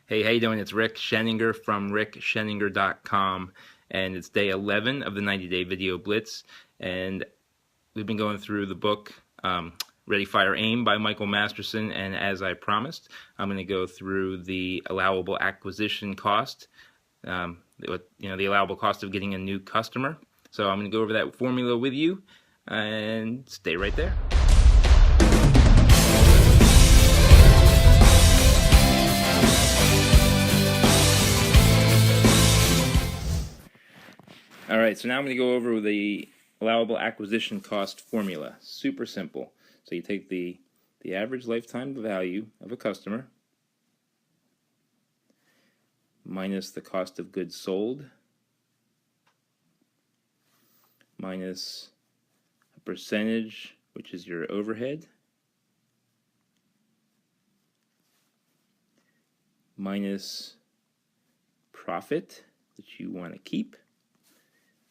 Hey, how you doing? It's Rick Scheninger from rickscheninger.com, and it's day 11 of the 90-day video blitz, and we've been going through the book Ready, Fire, Aim by Michael Masterson, and as I promised, I'm going to go through the allowable acquisition cost, the allowable cost of getting a new customer. So I'm going to go over that formula with you, and stay right there. Alright, so now I'm going to go over the allowable acquisition cost formula. Super simple. So you take the average lifetime value of a customer minus the cost of goods sold minus a percentage, which is your overhead, minus profit that you want to keep,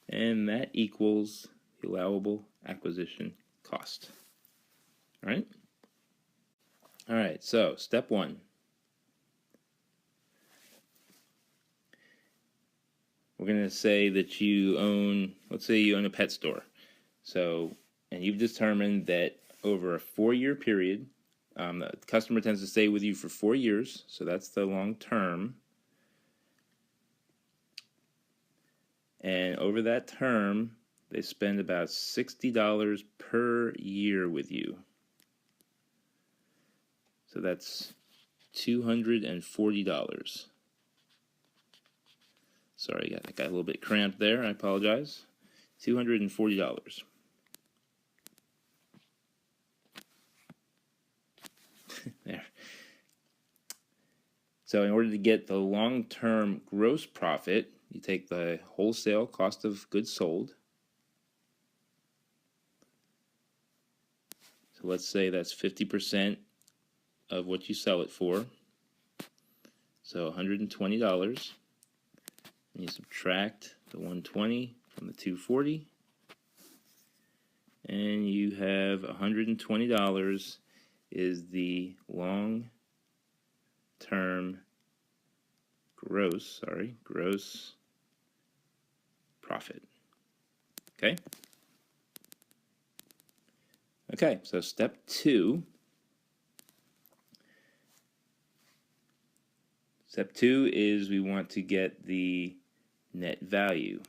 and that equals the allowable acquisition cost. Alright? Alright, so step one. We're going to say that you own, let's say you own a pet store. So, and you've determined that over a 4-year period, the customer tends to stay with you for 4 years, so that's the long term. And over that term, they spend about $60 per year with you. So that's $240. Sorry, I got a little bit cramped there. I apologize. $240. There. So in order to get the long-term gross profit, you take the wholesale cost of goods sold. So let's say that's 50% of what you sell it for. So $120. And you subtract the 120 from the 240. And you have $120 is the long-term gross profit. Okay? Okay, so step two. Step two is we want to get the net value.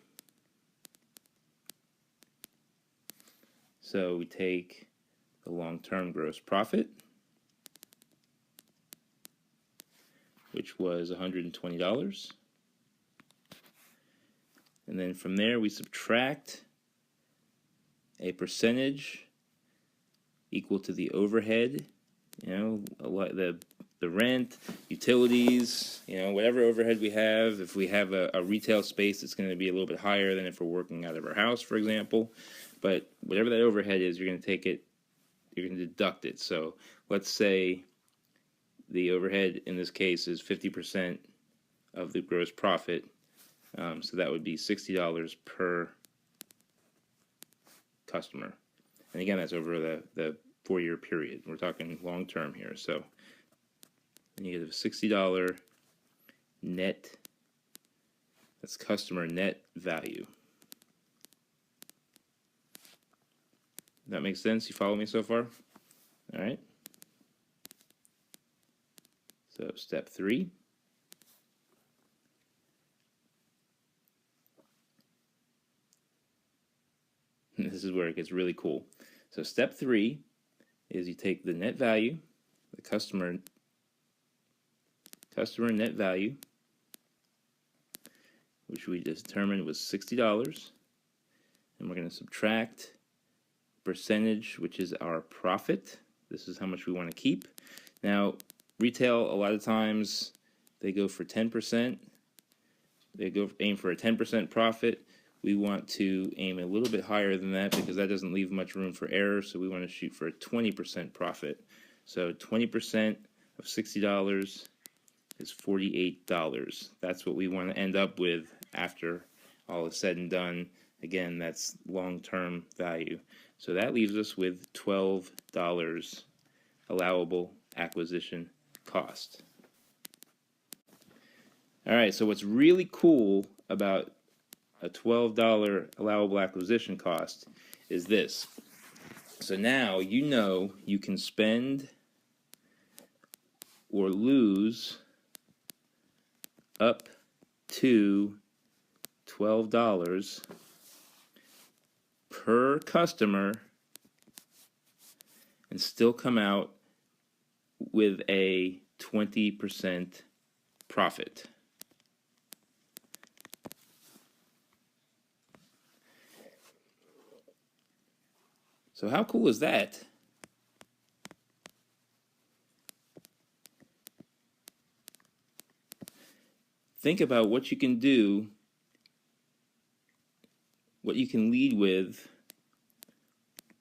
So we take the long-term gross profit, which was $120. And then from there we subtract a percentage equal to the overhead, the rent, utilities, whatever overhead we have. If we have a retail space, it's going to be a little bit higher than if we're working out of our house, for example. But whatever that overhead is, you're going to take it, you're going to deduct it. So let's say the overhead in this case is 50% of the gross profit. So that would be $60 per customer. And again, that's over the 4-year period. We're talking long term here. So then you get a $60 net, that's customer net value. That makes sense? You follow me so far? All right. So step 3. This is where it gets really cool. So step 3 is you take the net value, the customer net value, which we just determined was $60, and we're going to subtract percentage, which is our profit. This is how much we want to keep. Now, retail, a lot of times they go for 10%. They aim for a 10% profit. We want to aim a little bit higher than that because that doesn't leave much room for error, so we want to shoot for a 20% profit. So 20% of $60 is $48. That's what we want to end up with after all is said and done. Again, that's long-term value. So that leaves us with $12 allowable acquisition cost. All right, so what's really cool about a $12 allowable acquisition cost is this. So now you know you can spend or lose up to $12 per customer and still come out with a 20% profit. So how cool is that? Think about what you can do, what you can lead with,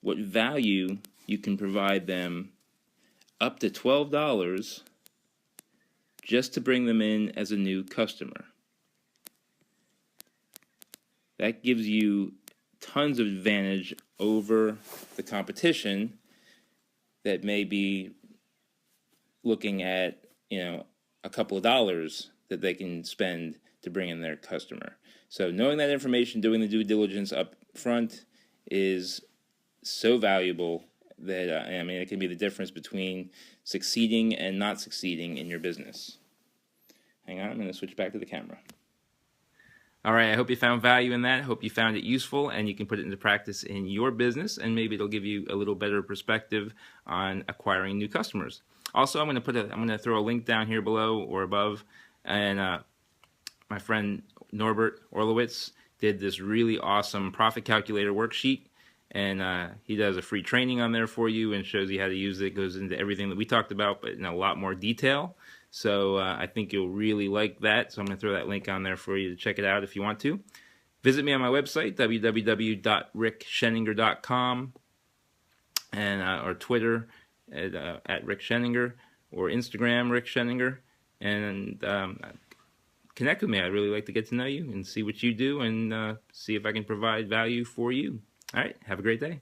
what value you can provide them up to $12 just to bring them in as a new customer. That gives you tons of advantage over the competition that may be looking at, a couple of dollars that they can spend to bring in their customer. So knowing that information, doing the due diligence up front is so valuable that, it can be the difference between succeeding and not succeeding in your business. Hang on, I'm going to switch back to the camera. All right, I hope you found value in that. I hope you found it useful and you can put it into practice in your business, and maybe it'll give you a little better perspective on acquiring new customers. Also, I'm going to throw a link down here below or above, and my friend Norbert Orlowitz did this really awesome profit calculator worksheet, and he does a free training on there for you and shows you how to use it. It goes into everything that we talked about, but in a lot more detail. So I think you'll really like that. So I'm going to throw that link on there for you to check it out if you want to. Visit me on my website, www.rickscheninger.com, and or Twitter at Rick Scheninger, or Instagram Rick Scheninger, and connect with me. I'd really like to get to know you and see what you do, and see if I can provide value for you. All right, have a great day.